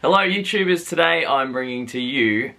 Hello YouTubers, today I'm bringing to you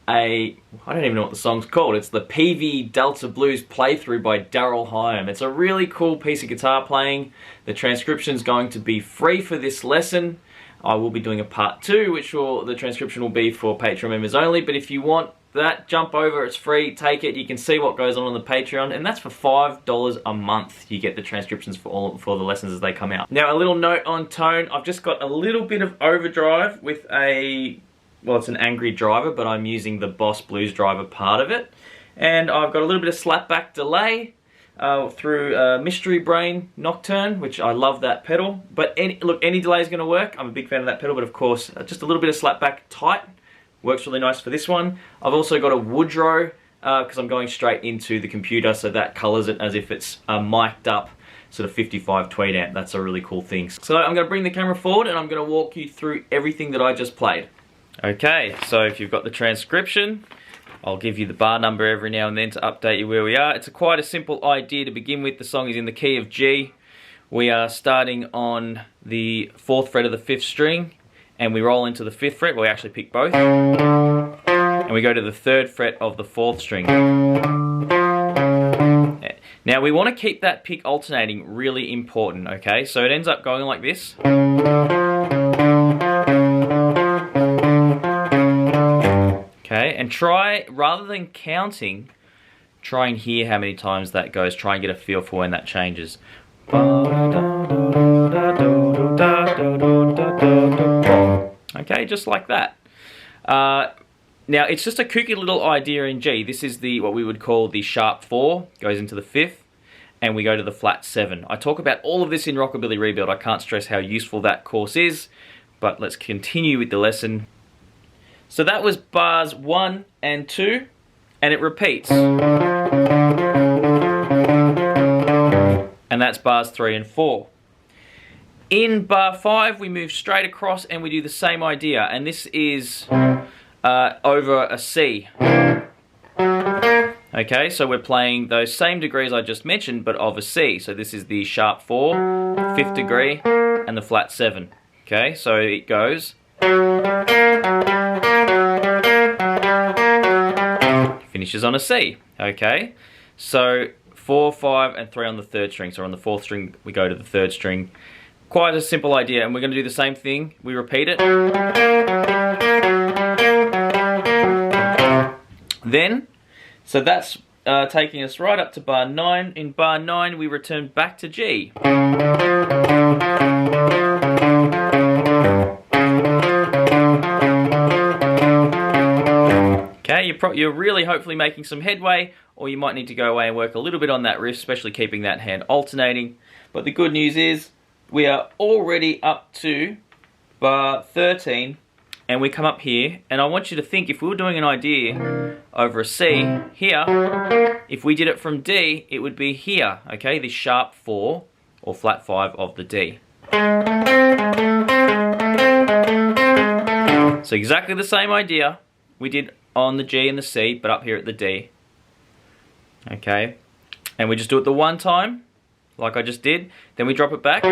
I don't even know what the song's called. It's the Peavey Delta Blues playthrough by Darrel Higham. It's a really cool piece of guitar playing. The transcription's going to be free for this lesson. I will be doing a part 2, which the transcription will be for Patreon members only, but if you want that, jump over, it's free, take it, you can see what goes on the Patreon, and that's for $5 a month. You get the transcriptions for the lessons as they come out. Now, a little note on tone, I've just got a little bit of overdrive with well, it's an angry driver, but I'm using the Boss Blues driver part of it, and I've got a little bit of slapback delay through Mystery Brain Nocturne, which I love that pedal, but any delay is going to work. I'm a big fan of that pedal, but of course, just a little bit of slapback tight works really nice for this one. I've also got a Woodrow because I'm going straight into the computer, so that colors it as if it's mic'd up sort of 55 tweed amp. That's a really cool thing. So I'm going to bring the camera forward and I'm going to walk you through everything that I just played. Okay, so if you've got the transcription, I'll give you the bar number every now and then to update you where we are. It's quite a simple idea to begin with. The song is in the key of G. We are starting on the 4th fret of the 5th string, and we roll into the 5th fret. Well, we actually pick both. And we go to the 3rd fret of the 4th string. Now, we want to keep that pick alternating, really important, okay? So it ends up going like this. Okay, and try, rather than counting, try and hear how many times that goes. Try and get a feel for when that changes. Okay, just like that. Now, it's just a kooky little idea in G. This is what we would call the sharp 4, goes into the 5th, and we go to the flat 7. I talk about all of this in Rockabilly Rebuild. I can't stress how useful that course is, but let's continue with the lesson. So that was bars 1 and 2, and it repeats. And that's bars 3 and 4. In bar 5, we move straight across and we do the same idea, and this is over a C. Okay, so we're playing those same degrees I just mentioned, but of a C. So this is the sharp 4, 5th degree, and the flat 7. Okay, so it goes. Finishes on a C. Okay, so 4, 5, and 3 on the 3rd string. So on the 4th string, we go to the 3rd string. Quite a simple idea, and we're going to do the same thing. We repeat it. Then, so that's taking us right up to bar 9. In bar 9, we return back to G. Okay, you're really hopefully making some headway, or you might need to go away and work a little bit on that riff, especially keeping that hand alternating. But the good news is, we are already up to bar 13, and we come up here, and I want you to think, if we were doing an idea over a C here, if we did it from D, it would be here, okay, the sharp 4 or flat 5 of the D. So exactly the same idea we did on the G and the C, but up here at the D. Okay, and we just do it the one time, like I just did, then we drop it back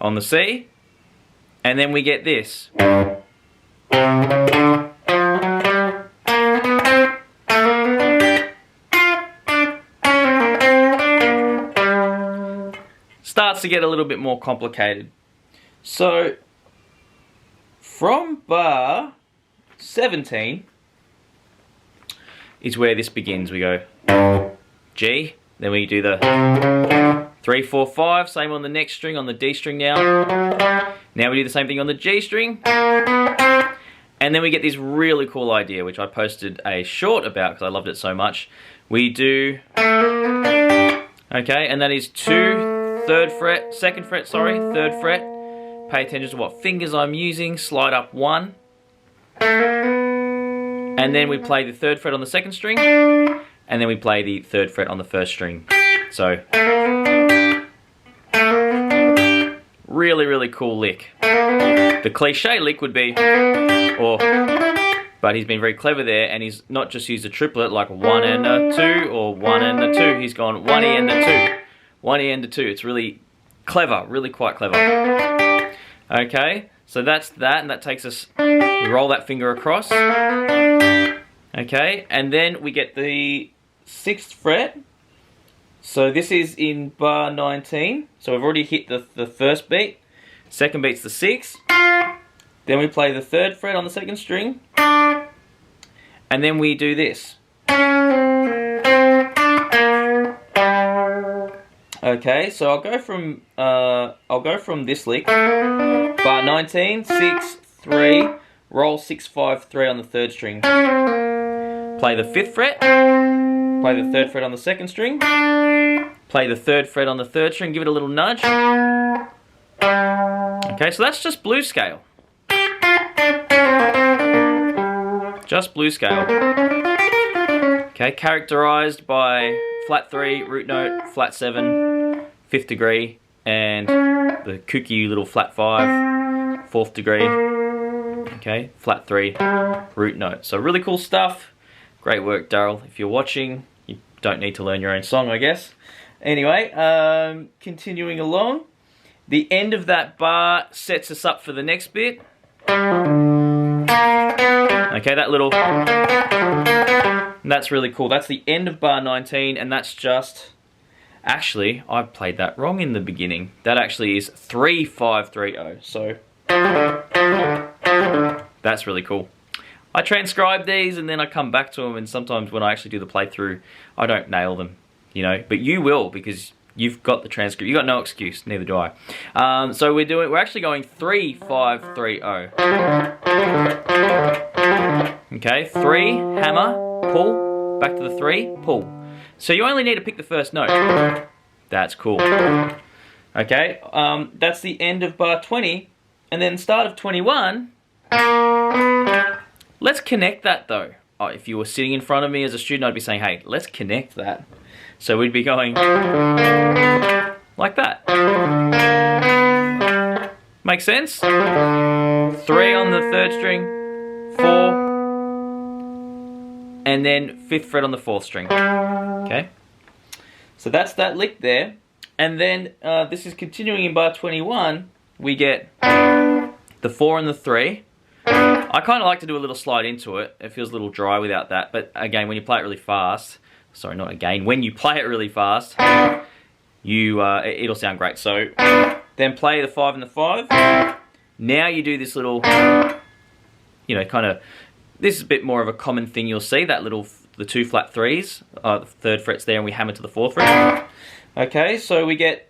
on the C, and then we get this. Starts to get a little bit more complicated. So, from bar 17 is where this begins. We go G, then we do the 3, 4, 5, same on the next string, on the D string now. Now we do the same thing on the G string. And then we get this really cool idea, which I posted a short about because I loved it so much. We do, okay, and that is 2, 3rd fret, 2nd fret, sorry, 3rd fret. Pay attention to what fingers I'm using, slide up 1. And then we play the 3rd fret on the 2nd string, and then we play the 3rd fret on the 1st string. So, really, really cool lick. The cliche lick would be, but he's been very clever there, and he's not just used a triplet like 1 and a 2 or 1 and a 2. He's gone 1 E and a 2, 1 E and a 2. It's really clever, really quite clever. Okay, so that's that, and that takes us, we roll that finger across. Okay, and then we get the 6th fret. So this is in bar 19. So we've already hit the first beat. Second beat's the 6th. Then we play the 3rd fret on the 2nd string. And then we do this. Okay, so I'll go from this lick. Bar 19, 6, 3, roll 6, 5, 3 on the 3rd string. Play the 5th fret. Play the 3rd fret on the 2nd string. Play the 3rd fret on the 3rd string, give it a little nudge. Okay, so that's just blues scale. Just blues scale. Okay, characterized by flat 3, root note, flat 7, 5th degree, and the kooky little flat 5, 4th degree. Okay, flat 3, root note. So really cool stuff. Great work, Darrel. If you're watching, you don't need to learn your own song, I guess. Anyway, continuing along. The end of that bar sets us up for the next bit. Okay, that little, that's really cool. That's the end of bar 19, and that's just, actually, I played that wrong in the beginning. That actually is 3, 5, 3, 0. So, that's really cool. I transcribe these and then I come back to them, and sometimes when I actually do the playthrough, I don't nail them, you know, but you will, because you've got the transcript. You've got no excuse, neither do I. So we're actually going 3, 5, 3, 0. Okay, 3, hammer, pull, back to the 3, pull. So you only need to pick the first note. That's cool. Okay, that's the end of bar 20, and then start of 21. Let's connect that though. Oh, if you were sitting in front of me as a student, I'd be saying, hey, let's connect that. So we'd be going like that. Make sense? 3 on the 3rd string, 4, and then 5th fret on the 4th string. Okay? So that's that lick there. And then this is continuing in bar 21. We get the 4 and the 3. I kind of like to do a little slide into it. It feels a little dry without that. But again, when you play it really fast, sorry, not again, when you play it really fast, it'll sound great. So then play the 5 and the 5. Now you do this little, you know, kind of, this is a bit more of a common thing you'll see, that little, the 2 flat 3s, the 3rd fret's there and we hammer to the 4th fret. Okay, so we get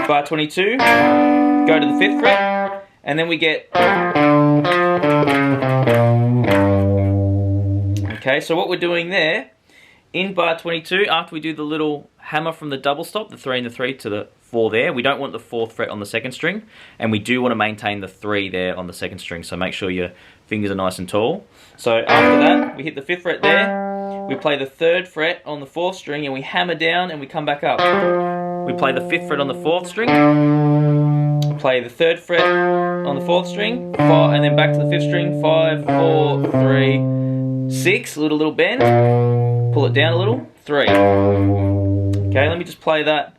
bar 22, go to the 5th fret, and then we get, okay, so what we're doing there, in bar 22, after we do the little hammer from the double stop, the 3 and the 3 to the 4 there, we don't want the 4th fret on the 2nd string, and we do want to maintain the 3 there on the 2nd string, so make sure your fingers are nice and tall. So after that, we hit the 5th fret there, we play the 3rd fret on the 4th string, and we hammer down and we come back up. We play the 5th fret on the 4th string, play the 3rd fret on the 4th string, 5, and then back to the 5th string, 5, 4, 3, 6, little bend, pull it down a little, 3. Okay, let me just play that.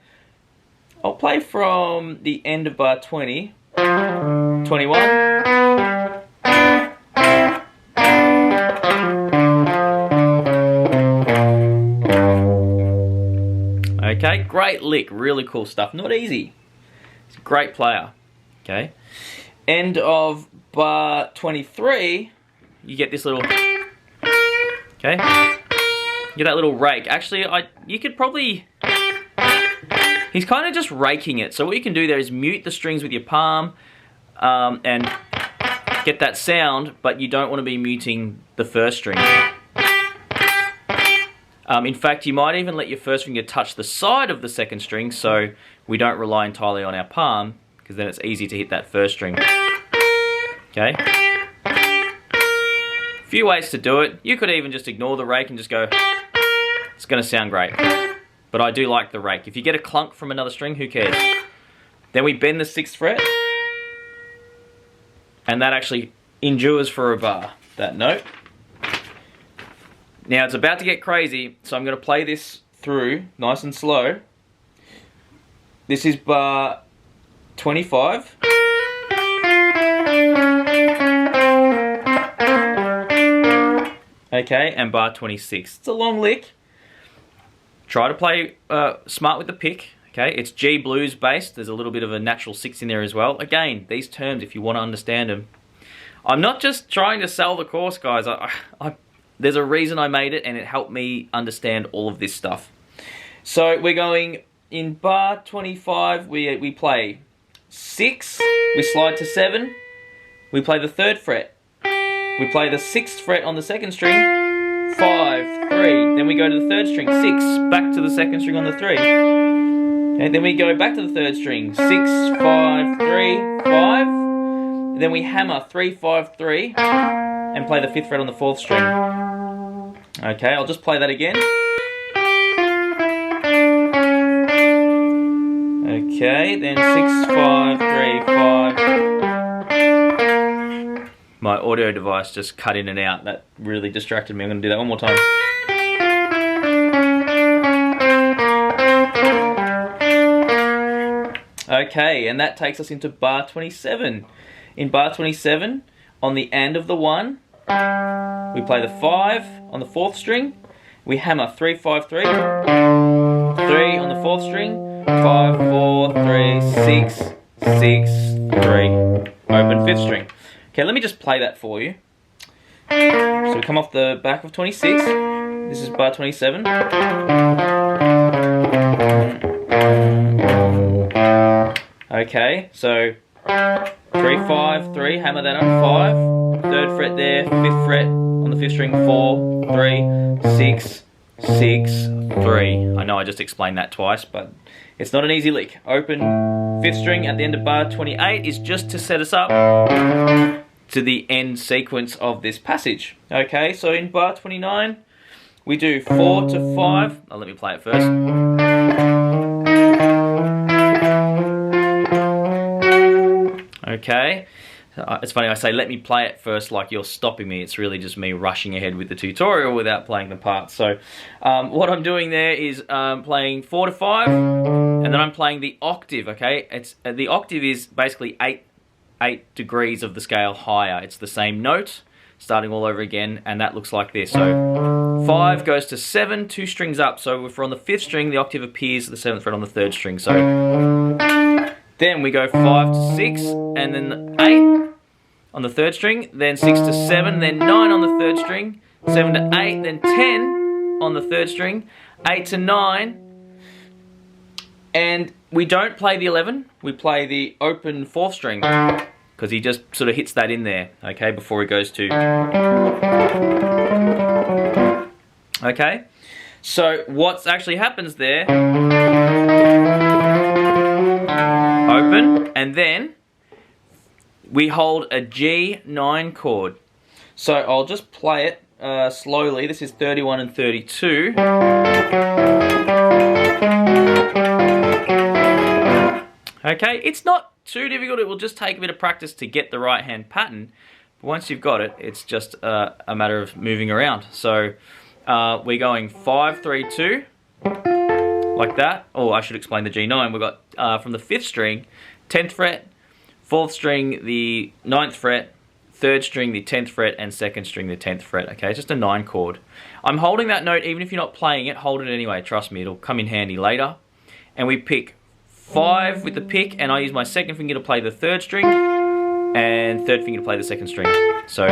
I'll play from the end of bar 20, 21. Okay, great lick, really cool stuff. Not easy. He's a great player. Okay. End of bar 23, you get this little, okay, you get that little rake. Actually, you could probably, he's kind of just raking it. So what you can do there is mute the strings with your palm, and get that sound, but you don't want to be muting the first string. In fact, you might even let your first finger touch the side of the second string so we don't rely entirely on our palm, because then it's easy to hit that first string. Okay? A few ways to do it. You could even just ignore the rake and just go, it's going to sound great. But I do like the rake. If you get a clunk from another string, who cares? Then we bend the 6th fret, and that actually endures for a bar, that note. Now it's about to get crazy, so I'm going to play this through nice and slow. This is bar 25. Okay, and bar 26. It's a long lick. Try to play smart with the pick. Okay, it's G blues based. There's a little bit of a natural 6 in there as well. Again, these terms, if you want to understand them. I'm not just trying to sell the course, guys. There's a reason I made it, and it helped me understand all of this stuff. So we're going in bar 25. We play 6. We slide to 7. We play the 3rd fret. We play the 6th fret on the 2nd string. 5, 3. Then we go to the 3rd string. 6. Back to the 2nd string on the 3. And then we go back to the 3rd string. 6, 5, 3, 5. And then we hammer 3, 5, 3. And play the 5th fret on the 4th string. Okay, I'll just play that again. Okay, then 6, 5, 3, 5. My audio device just cut in and out. That really distracted me. I'm going to do that one more time. Okay, and that takes us into bar 27. In bar 27, on the end of the 1, we play the 5 on the 4th string. We hammer 3, 5, 3. 3 on the 4th string. 5, 4, 3, 6, 6, 3. Open 5th string. Okay, let me just play that for you. So we come off the back of 26. This is bar 27. Okay, so 3, 5, 3, hammer that on 5, 3rd fret there, 5th fret on the 5th string, 4, 3, 6, 6, 3. I know I just explained that twice, but it's not an easy lick. Open 5th string at the end of bar 28 is just to set us up to the end sequence of this passage. Okay, so in bar 29, we do 4 to 5. Oh, let me play it first. Okay, it's funny I say let me play it first like you're stopping me. It's really just me rushing ahead with the tutorial without playing the parts. So what I'm doing there is playing 4 to 5, and then I'm playing the octave. Okay, it's the octave is basically 8 degrees of the scale higher. It's the same note starting all over again, and that looks like this. So 5 goes to 7, 2 strings up. So if we're on the 5th string, the octave appears at the 7th fret on the 3rd string. So then we go 5 to 6, and then 8 on the 3rd string, then 6 to 7, then 9 on the 3rd string, 7 to 8, then 10 on the 3rd string, 8 to 9, and we don't play the 11, we play the open 4th string, because he just sort of hits that in there, okay, before he goes to... Okay, so what actually happens there... Open, and then we hold a G9 chord. So I'll just play it slowly. This is 31 and 32. Okay, it's not too difficult. It will just take a bit of practice to get the right hand pattern. But once you've got it, it's just a matter of moving around. So we're going 5, 3, 2. Like that. Oh, I should explain the G9. We've got from the 5th string, 10th fret, 4th string, the 9th fret, 3rd string, the 10th fret, and 2nd string, the 10th fret. Okay, just a 9 chord. I'm holding that note, even if you're not playing it, hold it anyway. Trust me, it'll come in handy later. And we pick 5 with the pick, and I use my 2nd finger to play the 3rd string, and 3rd finger to play the 2nd string. So...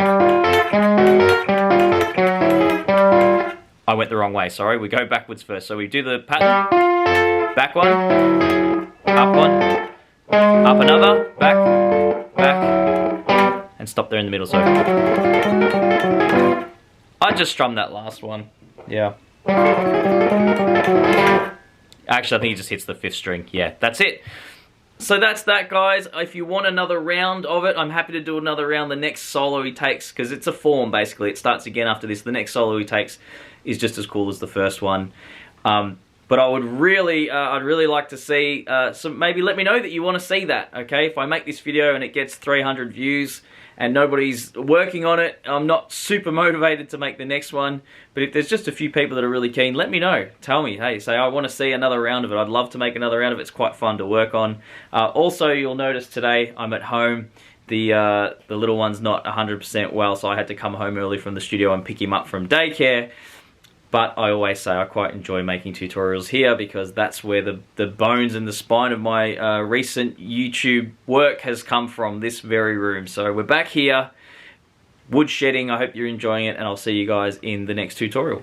I went the wrong way, sorry. We go backwards first. So we do the pattern. Back one, up another, back, back, and stop there in the middle. So I just strummed that last one. Yeah. Actually, I think he just hits the 5th string. Yeah, that's it. So that's that, guys. If you want another round of it, I'm happy to do another round. The next solo he takes, because it's a form basically, it starts again after this. The next solo he takes is just as cool as the first one. But I would really, I'd really like to see, so maybe let me know that you want to see that, okay? If I make this video and it gets 300 views and nobody's working on it, I'm not super motivated to make the next one. But if there's just a few people that are really keen, let me know. Tell me, hey, say I want to see another round of it. I'd love to make another round of it. It's quite fun to work on. Also, you'll notice today I'm at home. The little one's not 100% well, so I had to come home early from the studio and pick him up from daycare. But I always say I quite enjoy making tutorials here because that's where the bones and the spine of my recent YouTube work has come from, this very room. So we're back here, wood shedding. I hope you're enjoying it, and I'll see you guys in the next tutorial.